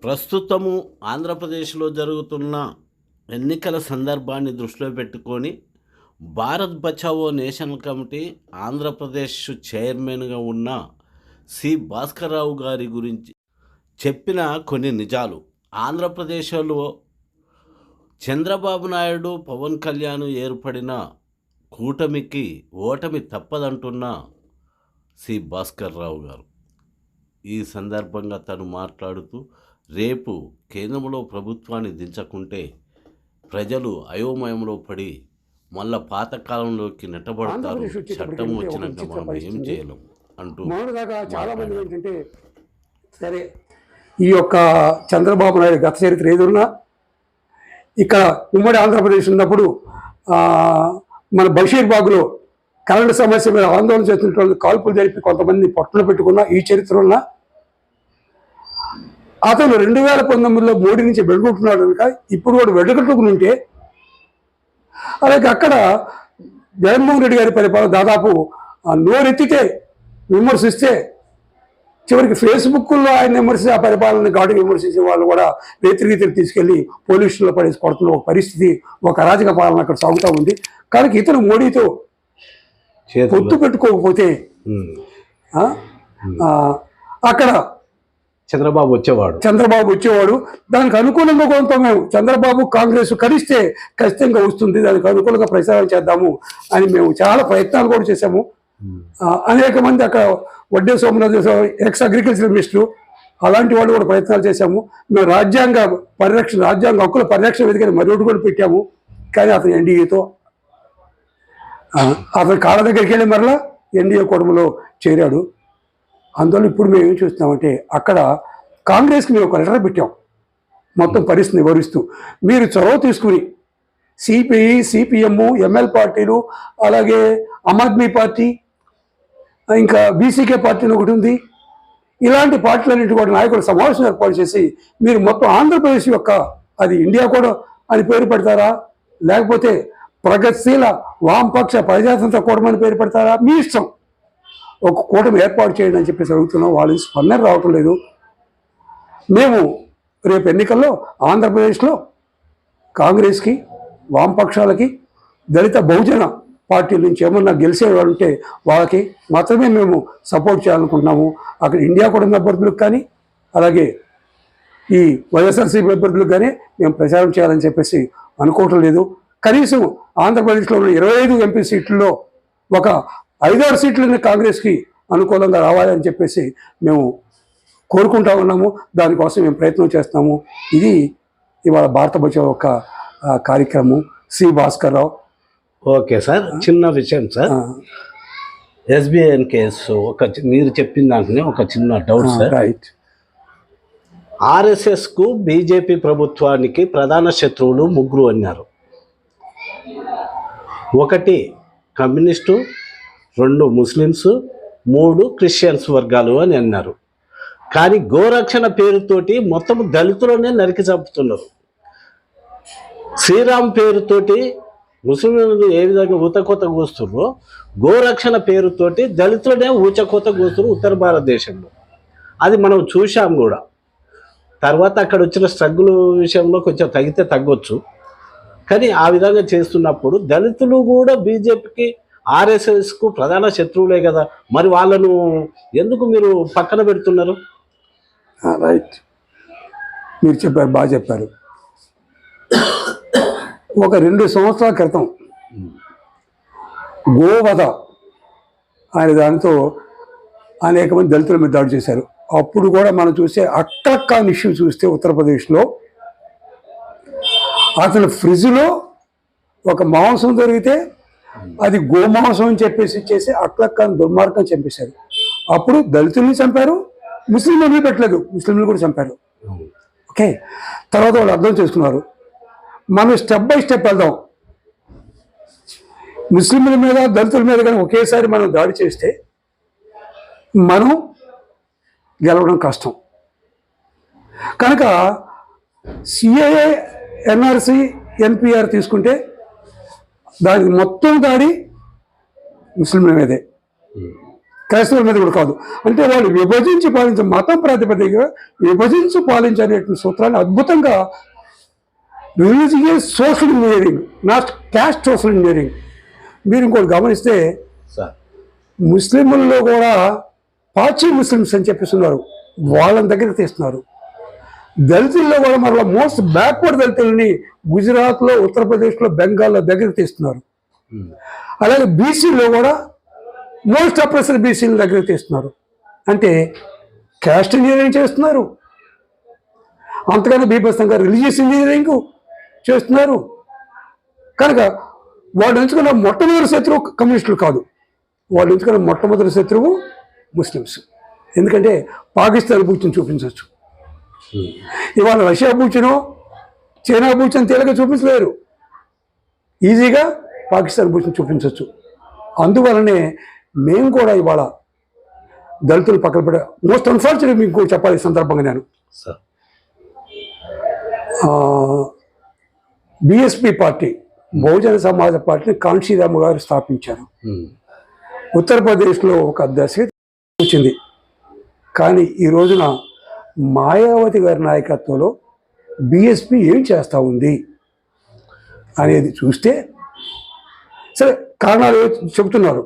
ప్రస్తుతము ఆంధ్రప్రదేశ్లో జరుగుతున్న ఎన్నికల సందర్భాన్ని దృష్టిలో పెట్టుకొని భారత్ బచావో నేషనల్ కమిటీ ఆంధ్రప్రదేశ్ చైర్మన్గా ఉన్న సి భాస్కర్రావు గారి గురించి చెప్పిన కొన్ని నిజాలు. ఆంధ్రప్రదేశ్లో చంద్రబాబు నాయుడు పవన్ కళ్యాణ్ ఏర్పడిన కూటమికి ఓటమి తప్పదంటున్న సి భాస్కర్రావు గారు ఈ సందర్భంగా తను మాట్లాడుతూ, రేపు కేంద్రంలో ప్రభుత్వాన్ని దించకుంటే ప్రజలు అయోమయంలో పడి మళ్ళా పాతకాలంలోకి నెట్టబడతారు, చట్టం వచ్చినాక మనం ఏం చేయలేం అంటూ చాలా మంది ఏంటంటే, సరే ఈ యొక్క చంద్రబాబు నాయుడు గత చరిత్ర ఏదున్నా ఇక్కడ ఉమ్మడి ఆంధ్రప్రదేశ్ ఉన్నప్పుడు మన బషీర్బాగ్లో కరెంటు సమస్య మీద ఆందోళన చేస్తున్న కాల్పులు జరిపి కొంతమంది పట్టున పెట్టుకున్న ఈ చరిత్ర ఉన్న అతను 2019లో మోడీ నుంచి వెడుకుంటున్నాడు కనుక ఇప్పుడు కూడా వెడుకట్టుకుని ఉంటే, అలాగే అక్కడ జగన్మోహన్ రెడ్డి గారి పరిపాలన దాదాపు నోరెత్తితే విమర్శిస్తే చివరికి ఫేస్బుక్లో ఆయన విమర్శించి ఆ పరిపాలన ఘాటుగా విమర్శించే వాళ్ళు కూడా రీతిని తీసుకెళ్లి పోలీసుల్లో పడేసి కొడుతున్న ఒక పరిస్థితి, ఒక అరాజక పాలన అక్కడ సాగుతూ ఉంది. కనుక ఇతను మోడీతో పొత్తు పెట్టుకోకపోతే అక్కడ చంద్రబాబు వచ్చేవాడు. దానికి అనుకూలంగా కొంత మేము చంద్రబాబు కాంగ్రెస్ కలిస్తే ఖచ్చితంగా వస్తుంది, దానికి అనుకూలంగా ప్రచారం చేద్దాము అని మేము చాలా ప్రయత్నాలు కూడా చేశాము. అనేక మంది అక్కడ Vadde Somnath X agriculture minister అలాంటి వాళ్ళు కూడా ప్రయత్నాలు చేశాము. మేము రాజ్యాంగ హక్కుల పరిరక్షణ వేదికని మరొకటి కూడా పెట్టాము. కానీ అతను ఎన్డీఏతో అతని కాళ్ళ దగ్గరికి వెళ్ళి మరలా ఎన్డీఏ కూటమిలో చేరాడు. అందువల్ల ఇప్పుడు మేము ఏం చూస్తున్నామంటే, అక్కడ కాంగ్రెస్కి మేము ఒక లెటర్ పెట్టాం మొత్తం పరిస్థితిని వివరిస్తూ, మీరు చొరవ తీసుకుని సిపిఐ, సిపిఎం, ఎంఎల్ పార్టీలు, అలాగే ఆమ్ ఆద్మీ పార్టీ, ఇంకా బీసీకే పార్టీ ఒకటి ఉంది, ఇలాంటి పార్టీలన్నింటి కూడా నాయకులు సమావేశం ఏర్పాటు చేసి మీరు మొత్తం ఆంధ్రప్రదేశ్ యొక్క అది ఇండియా కూడా అని పేరు పెడతారా, లేకపోతే ప్రగతిశీల వామపక్ష ప్రజాతంత్ర కూటమి అని పేరు పెడతారా, మీ ఇష్టం, ఒక కూటమి ఏర్పాటు చేయండి అని చెప్పేసి అడుగుతున్నాం. వాళ్ళు స్పందన రావటం లేదు. మేము రేపు ఎన్నికల్లో ఆంధ్రప్రదేశ్లో కాంగ్రెస్కి, వామపక్షాలకి, దళిత బహుజన పార్టీల నుంచి ఏమన్నా గెలిచేవాళ్ళు ఉంటే వాళ్ళకి మాత్రమే మేము సపోర్ట్ చేయాలనుకుంటున్నాము. అక్కడ ఇండియా కూటమి అభ్యర్థులకు కానీ అలాగే ఈ వైఎస్ఆర్సీపీ అభ్యర్థులకు కానీ మేము ప్రచారం చేయాలని చెప్పేసి అనుకోవటం లేదు. కనీసం ఆంధ్రప్రదేశ్లో ఉన్న 25 ఎంపీ సీట్లలో ఒక 5-6 సీట్లని కాంగ్రెస్కి అనుకూలంగా రావాలని చెప్పేసి మేము కోరుకుంటా ఉన్నాము. దానికోసం మేము ప్రయత్నం చేస్తాము. ఇది ఇవాళ భారత బచావో యొక్క కార్యక్రమం. సి భాస్కర్రావు. ఓకే సార్, చిన్న విషయం సార్, ఎస్బీఐ కేసు మీరు చెప్పిన దాంట్లోనే ఒక చిన్న డౌట్ సార్. రైట్. ఆర్ఎస్ఎస్కు బీజేపీ ప్రభుత్వానికి ప్రధాన శత్రువులు 3 అన్నారు. 1 కమ్యూనిస్టు, 2 ముస్లిమ్స్, 3 క్రిస్టియన్స్ వర్గాలు అని అన్నారు. కానీ గోరక్షణ పేరుతోటి మొత్తం దళితులనే నరికి చంపుతున్నారు. శ్రీరామ్ పేరుతోటి ముస్లింలు ఏ విధంగా ఊచకోత కూస్తున్నారో గోరక్షణ పేరుతోటి దళితులనే ఊచకోత కూస్తున్నారు ఉత్తర భారతదేశంలో. అది మనం చూసాం కూడా. తర్వాత అక్కడ వచ్చిన స్ట్రగుల్ విషయంలో కొంచెం తగ్గితే తగ్గొచ్చు, కానీ ఆ విధంగా చేస్తున్నప్పుడు దళితులు కూడా బీజేపీకి, ఆర్ఎస్ఎస్కు ప్రధాన శత్రువులే కదా, మరి వాళ్ళను ఎందుకు మీరు పక్కన పెడుతున్నారు? రైట్, మీరు చెప్పారు, బాగా చెప్పారు. ఒక 2 సంవత్సరాల క్రితం గోవధ ఆయన దానితో అనేక మంది దళితుల మీద దాడి చేశారు. అప్పుడు కూడా మనం చూస్తే అక్కడక్క ఇష్యూ చూస్తే ఉత్తరప్రదేశ్లో అతను ఫ్రిడ్జ్లో ఒక మాంసం దొరికితే అది గోమాంసం అని చెప్పేసి ఇచ్చేసి అక్కడక్క దుర్మార్గం చంపేశారు. అప్పుడు దళితుల్ని చంపారు, ముస్లింలు పెట్టలేదు, ముస్లింలు కూడా చంపారు. ఓకే, తర్వాత వాళ్ళు అర్థం చేసుకున్నారు. మనం స్టెప్ బై స్టెప్ వెళ్దాం. ముస్లింల మీద, దళితుల మీద కానీ ఒకేసారి మనం దాడి చేస్తే మనం గెలవడం కష్టం. కనుక సిఏఏ, ఎన్ఆర్సి, ఎన్పిఆర్ తీసుకుంటే దానికి మొత్తం దాడి ముస్లింల మీదే, క్రైస్తవుల మీద కూడా కాదు. అంటే వాళ్ళు విభజించి పాలించే మతం ప్రాతిపదికగా విభజించి పాలించనేటువంటి సూత్రాన్ని అద్భుతంగా religious social engineering, not caste social engineering. మీరు ఇంకోటి గమనిస్తే సార్ ముస్లింల్లో కూడా పాచి ముస్లిమ్స్ అని చెప్పిస్తున్నారు, వాళ్ళని దగ్గరికి తీస్తున్నారు. దళితుల్లో కూడా మరలా మోస్ట్ బ్యాక్వర్డ్ దళితులని గుజరాత్లో, ఉత్తరప్రదేశ్లో, బెంగాల్లో దగ్గరికి తీస్తున్నారు. అలాగే బీసీలో కూడా మోస్ట్ అప్రెస్డ్ బీసీల దగ్గరికి తీస్తున్నారు. అంటే క్యాస్ట్ ఇంజనీరింగ్ చేస్తున్నారు, అంతకన్నా బీభత్సంగా రిలీజియస్ ఇంజనీరింగ్ చేస్తున్నారు. కనుక వాళ్ళు ఎంచుకున్న మొట్టమొదటి శత్రువు కమ్యూనిస్టులు కాదు, వాళ్ళు ఎంచుకున్న మొట్టమొదటి శత్రువు ముస్లిమ్స్. ఎందుకంటే పాకిస్తాన్ బూచిని చూపించవచ్చు, ఇవాళ రష్యా బూచినో చైనా బూచిని తేలిక చూపించలేరు, ఈజీగా పాకిస్తాన్ బూచిని చూపించవచ్చు. అందువలనే మేము కూడా ఇవాళ దళితులు పక్కన పడే మోస్ట్ అన్ఫార్చునేట్ మీకు చెప్పాలి ఈ సందర్భంగా నేను బిఎస్పి పార్టీ, బహుజన సమాజ పార్టీని కాంశీరామ్ గారు స్థాపించారు. ఉత్తరప్రదేశ్లో ఒక దశ వచ్చింది. కానీ ఈ రోజున మాయావతి గారి నాయకత్వంలో బిఎస్పి ఏం చేస్తూ ఉంది అనేది చూస్తే, సరే కారణాలు చెబుతున్నారు.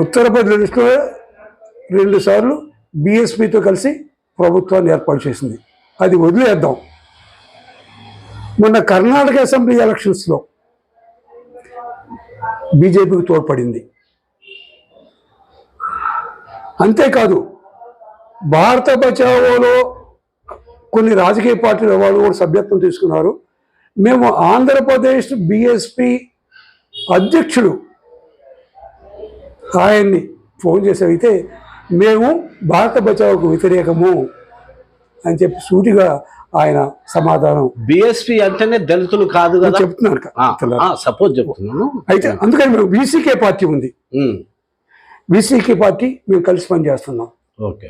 ఉత్తరప్రదేశ్లో 2 సార్లు బిఎస్పితో కలిసి ప్రభుత్వాన్ని ఏర్పాటు చేసింది, అది వదిలేద్దాం. మొన్న కర్ణాటక అసెంబ్లీ ఎలక్షన్స్లో బీజేపీకి తోడ్పడింది. అంతేకాదు భారత బచావోలో కొన్ని రాజకీయ పార్టీల వాళ్ళు కూడా సభ్యత్వం తీసుకున్నారు. మేము ఆంధ్రప్రదేశ్ బిఎస్పి అధ్యక్షుడు ఆయన్ని ఫోన్ చేసి అయితే మేము భారత బచావోకు వ్యతిరేకము అని చెప్పి సూటిగా ఆయన సమాధానం. బిఎస్పి అంటేనే దళితులు కాదు కదా చెప్తున్నారు, సపోజ్ చెప్తున్నాను. అయితే అందుకని మేము బీసీకే పార్టీ ఉంది, బీసీకే పార్టీ మేము కలిసి పనిచేస్తున్నాం. ఓకే,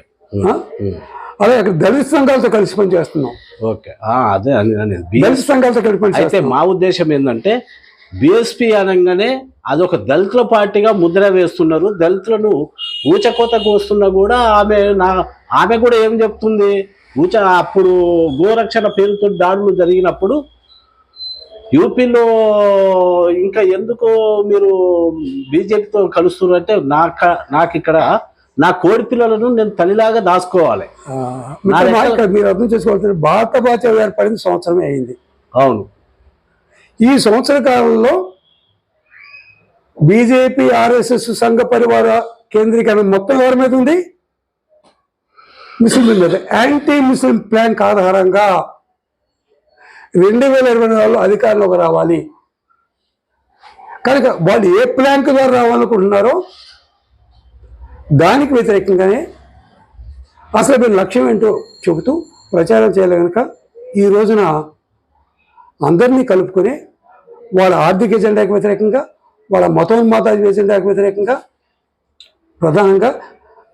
అలాగే అక్కడ దళిత సంఘాలతో కలిసి పనిచేస్తున్నాం. ఓకే, అదే దళిత సంఘాలతో కలిసి పని. అయితే మా ఉద్దేశం ఏంటంటే బిఎస్పి అనగానే అదొక దళితుల పార్టీగా ముద్ర వేస్తున్నారు. దళితులను ఊచకోతకు వస్తున్నా కూడా ఆమె కూడా ఏం చెప్తుంది, అప్పుడు గోరక్షణ పేరుతో దాడులు జరిగినప్పుడు యూపీలో ఇంకా ఎందుకు మీరు బీజేపీతో కలుస్తున్నారంటే నాకు ఇక్కడ నా కోడి పిల్లలను నేను తల్లిలాగా దాచుకోవాలి. మీరు అర్థం చేసుకోవాల్సింది భారత బచావో ఏర్పడింది సంవత్సరమే అయింది. అవును, ఈ సంవత్సర కాలంలో బీజేపీ ఆర్ఎస్ఎస్ సంఘ పరివార కేంద్రీకరణ మొత్తం ఎవరి మీద ఉంది, ముస్లింల మీద. యాంటీ ముస్లిం ప్లాన్ ఆధారంగా 2024లో అధికారంలోకి రావాలి. కనుక వాళ్ళు ఏ ప్లాన్ ద్వారా రావాలనుకుంటున్నారో దానికి వ్యతిరేకంగానే అసలు వీళ్ళ లక్ష్యం ఏంటో చెబుతూ ప్రచారం చేయాలి. కనుక ఈ రోజున అందరినీ కలుపుకొని వాళ్ళ ఆర్థిక ఎజెండాకి వ్యతిరేకంగా, వాళ్ళ మతోన్మాద ఎజెండాకి వ్యతిరేకంగా, ప్రధానంగా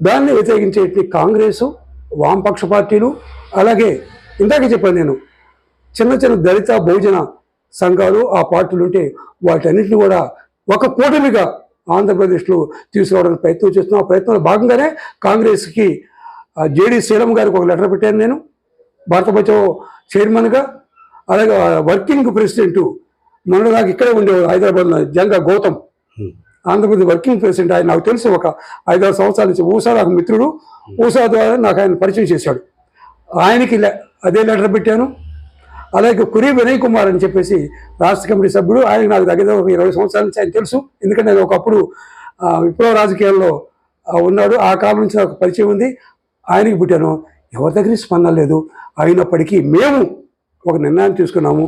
దాన్ని వ్యతిరేకించే కాంగ్రెసు, వామపక్ష పార్టీలు, అలాగే ఇందాక చెప్పాను నేను చిన్న చిన్న దళిత బహుజన సంఘాలు, ఆ పార్టీలు ఉంటే వాటన్నిటిని కూడా ఒక కూటమిగా ఆంధ్రప్రదేశ్లో తీసుకురావడానికి ప్రయత్నం చేస్తున్నాం. ఆ ప్రయత్నంలో భాగంగానే కాంగ్రెస్కి జేడి శీలం గారికి ఒక లెటర్ పెట్టాను నేను, భారత బచావో చైర్మన్గా. అలాగే వర్కింగ్ ప్రెసిడెంట్ మొన్నదాకా ఇక్కడే ఉండేవాడు హైదరాబాద్లో, జంగా గౌతమ్, ఆంధ్రప్రదేశ్ వర్కింగ్ ప్రెసిడెంట్. ఆయన నాకు తెలిసి ఒక 5-6 సంవత్సరాల నుంచి ఊసా నాకు మిత్రుడు, ఊసా ద్వారా నాకు ఆయన పరిచయం చేశాడు. ఆయనకి అదే లెటర్ పెట్టాను. అలాగే కురి వినయ్ కుమార్ అని చెప్పేసి రాష్ట్ర కమిటీ సభ్యుడు, ఆయన నాకు దగ్గర ఒక 20 సంవత్సరాల నుంచి ఆయన తెలుసు. ఎందుకంటే నేను ఒకప్పుడు విప్లవ రాజకీయాల్లో ఉన్నాడు, ఆ కాలం నుంచి నాకు పరిచయం ఉంది. ఆయనకి పుట్టాను, ఎవరి దగ్గర స్పందన లేదు. అయినప్పటికీ మేము ఒక నిర్ణయం తీసుకున్నాము,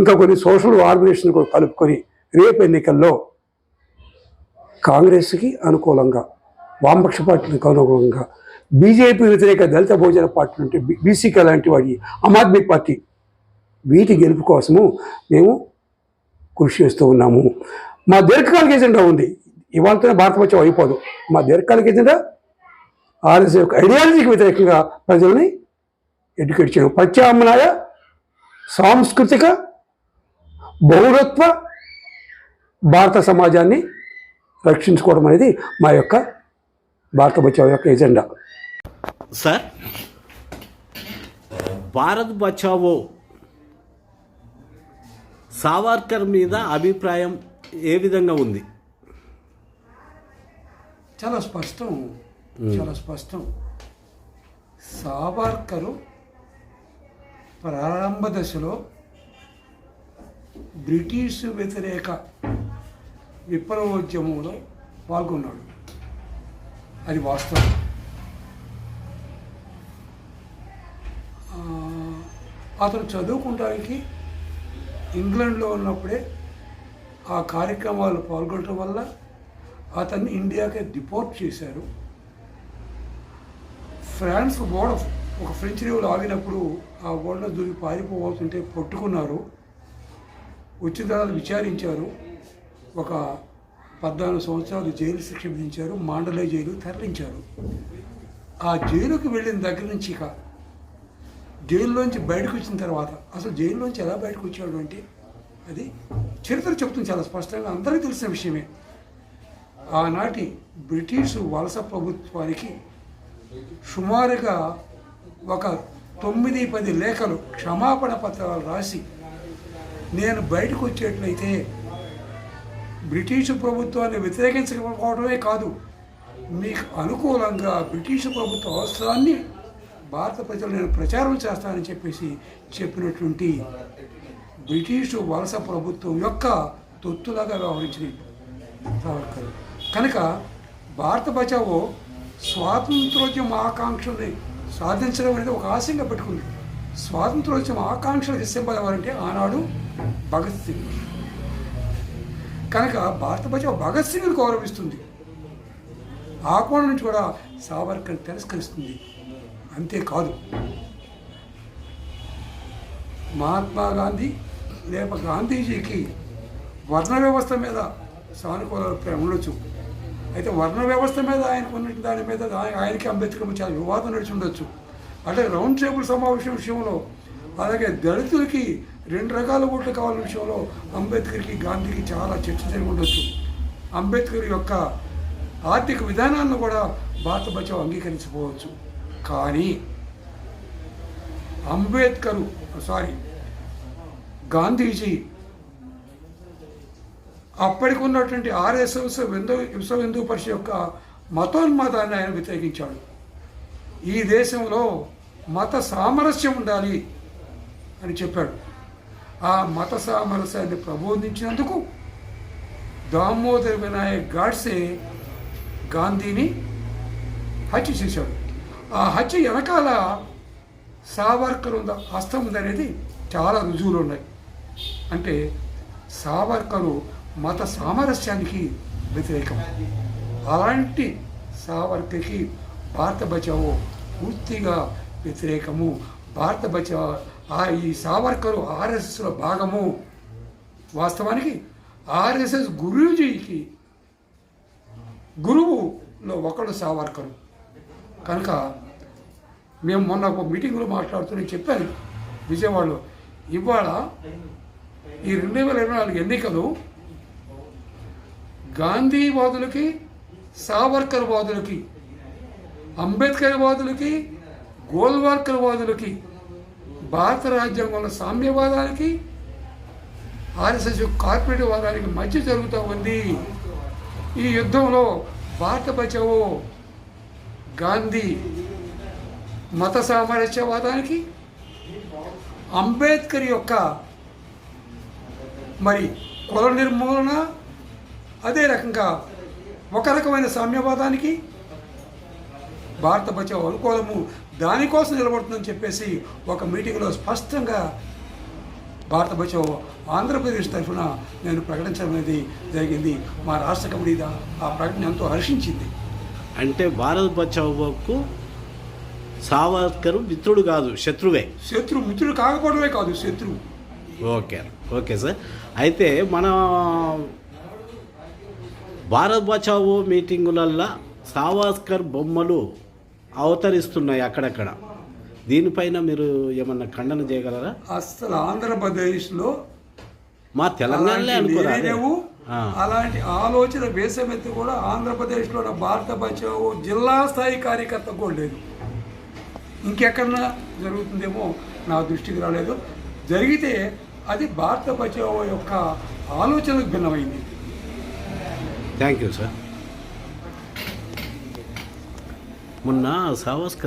ఇంకా కొన్ని సోషల్ ఆర్గనైజేషన్ కూడా కలుపుకొని రేపు ఎన్నికల్లో కాంగ్రెస్కి అనుకూలంగా, వామపక్ష పార్టీలకు అనుకూలంగా, బీజేపీ వ్యతిరేక దళిత బహుజన పార్టీలు అంటే బీసీకే లాంటి వాటి, ఆమ్ ఆద్మీ పార్టీ, వీటి గెలుపు కోసము మేము కృషి చేస్తూ ఉన్నాము. మా దీర్ఘకాలిక ఎజెండా ఉంది, ఇవాళతోనే భారత బచావో అయిపోదు. మా దీర్ఘకాలిక ఎజెండా ఆర్ఎస్ఎస్ యొక్క ఐడియాలజీకి వ్యతిరేకంగా ప్రజల్ని ఎడ్యుకేట్ చేయడం, ప్రత్యామ్నాయ సాంస్కృతిక బహుళత్వ భారత సమాజాన్ని రక్షించుకోవడం అనేది మా యొక్క భారత బచావో యొక్క ఎజెండా. సార్, భారత్ బచావో సావర్కర్ మీద అభిప్రాయం ఏ విధంగా ఉంది? చాలా స్పష్టం. సావర్కరు ప్రారంభ దశలో బ్రిటిష్ వ్యతిరేక విప్లవోద్యమంలో పాల్గొన్నాడు, అది వాస్తవం. అతను చదువుకోవడానికి ఇంగ్లాండ్లో ఉన్నప్పుడే ఆ కార్యక్రమాలు పాల్గొనడం వల్ల అతన్ని ఇండియాకి డిపోర్ట్ చేశారు. ఫ్రాన్స్ ఓడ ఒక ఫ్రెంచ్ రేవులు ఆగినప్పుడు ఆ ఓడలో దూరి పారిపోతుంటే పట్టుకున్నారు. వచ్చిన తర్వాత విచారించారు. ఒక 14 సంవత్సరాలు జైలు శిక్ష విధించారు. మాండలే జైలు తరలించారు. ఆ జైలుకి వెళ్ళిన దగ్గర నుంచి ఇక జైల్లోంచి బయటకు వచ్చిన తర్వాత అసలు జైల్లోంచి ఎలా బయటకు వచ్చాడు అంటే అది చరిత్ర చెప్తుంది చాలా స్పష్టంగా, అందరికీ తెలిసిన విషయమే. ఆనాటి బ్రిటిష్ వలస ప్రభుత్వానికి సుమారుగా ఒక 9-10 లేఖలు క్షమాపణ పత్రాలు రాసి, నేను బయటకు వచ్చేట్లయితే బ్రిటిష్ ప్రభుత్వాన్ని వ్యతిరేకించకపోవడమే కాదు, మీకు అనుకూలంగా బ్రిటిష్ ప్రభుత్వ అవసరాన్ని భారత ప్రజలు నేను ప్రచారం చేస్తానని చెప్పినటువంటి బ్రిటిష్ వలస ప్రభుత్వం యొక్క తొత్తులాగా వ్యవహరించింది సావర్కర్. కనుక భారత బచావో స్వాతంత్రోద్యమ ఆకాంక్షల్ని సాధించడం అనేది ఒక ఆశయంగా పెట్టుకుంది. స్వాతంత్రోద్యమ ఆకాంక్షలకు సింబల్ ఎవరంటే ఆనాడు భగత్ సింగ్. కనుక భారత బచావో భగత్ సింగ్ని గౌరవిస్తుంది. ఆ కోణం నుంచి కూడా సావర్కర్ తిరస్కరిస్తుంది. అంతేకాదు, మహాత్మా గాంధీ లేక గాంధీజీకి వర్ణ వ్యవస్థ మీద సానుకూల ప్రేమ ఉండొచ్చు. అయితే వర్ణ వ్యవస్థ మీద ఆయనకు ఉన్న దాని మీద ఆయనకి అంబేద్కర్ చాలా వివాదం నడిచి ఉండొచ్చు. అంటే రౌండ్ టేబుల్ సమావేశం విషయంలో, అలాగే దళితులకి 2 రకాల ఓట్లు కావాలనే విషయంలో అంబేద్కర్కి గాంధీకి చాలా చర్చ జరిగి ఉండొచ్చు. అంబేద్కర్ యొక్క ఆర్థిక విధానాన్ని కూడా భారత బచావో అంగీకరించకపోవచ్చు. కానీ గాంధీజీ అప్పటికి ఉన్నటువంటి ఆర్ఎస్ఎస్ విశ్వ హిందూ పరిషత్ యొక్క మతోన్మాదాన్ని ఆయన వ్యతిరేకించాడు. ఈ దేశంలో మత సామరస్యం ఉండాలి అని చెప్పాడు. ఆ మత సామరస్యాన్ని ప్రబోధించినందుకు దామోదర్ వినాయక్ గాడ్సే గాంధీని హత్య చేశాడు. ఆ హత్య వెనకాల సావర్కర్ హస్తం ఉందనేది చాలా రుజువులు ఉన్నాయి. అంటే సావర్కరు మత సామరస్యానికి వ్యతిరేకం. అలాంటి సావర్కర్కి భారత బచావో పూర్తిగా వ్యతిరేకము. భారత బచావో ఈ సావర్కరు ఆర్ఎస్ఎస్లో భాగము. వాస్తవానికి ఆర్ఎస్ఎస్ గురూజీకి గురువులో ఒకడు సావర్కరు. కనుక మేము మొన్న ఒక మీటింగ్లో మాట్లాడుతూ నేను చెప్పాను విజయవాడలో, ఇవాళ ఈ 2024 ఎన్నికలు గాంధీవాదులకి, సావర్కర్ వాదులకి, అంబేద్కర్ వాదులకి, గోల్వాల్కర్ వాదులకి, భారత రాజ్యాంగంలో సామ్యవాదానికి, ఆర్ఎస్ఎస్ కార్పొరేట్ వాదానికి మధ్య జరుగుతూ ఉంది. ఈ యుద్ధంలో భారత బచావో గాంధీ మత సామరస్యవాదానికి, అంబేద్కర్ యొక్క కుల నిర్మూలన, అదే రకంగా ఒక రకమైన సామ్యవాదానికి భారత బచావో అనుకూలము, దానికోసం నిలబడుతుందని చెప్పేసి ఒక మీటింగ్లో స్పష్టంగా భారత బచావో ఆంధ్రప్రదేశ్ తరఫున నేను ప్రకటించడం అనేది జరిగింది. మా రాష్ట్ర కమిటీ ఆ ప్రకటన ఎంతో హర్షించింది. అంటే భారత్ బచావోకు సావర్కర్ మిత్రుడు కాదు, శత్రువే. మిత్రుడు కాకపోవడమే కాదు, శత్రువు. Okay sir. అయితే మన భారత్ బచావో మీటింగులల్లో సావర్కర్ బొమ్మలు అవతరిస్తున్నాయి అక్కడక్కడ. దీనిపైన మీరు ఏమన్నా ఖండన చేయగలరా? అసలు ఆంధ్రప్రదేశ్లో మా తెలంగాణలో అనుకోరా, అలాంటి ఆలోచన వేసమెత్తి కూడా ఆంధ్రప్రదేశ్లో ఉన్న భారత బచావో జిల్లా స్థాయి కార్యకర్త కూడా లేదు. ఇంకెక్కడన్నా జరుగుతుందేమో నా దృష్టికి రాలేదు. జరిగితే అది భారత బచావో యొక్క ఆలోచనకు భిన్నమైంది. Thank you sir. మొన్న సావర్కర్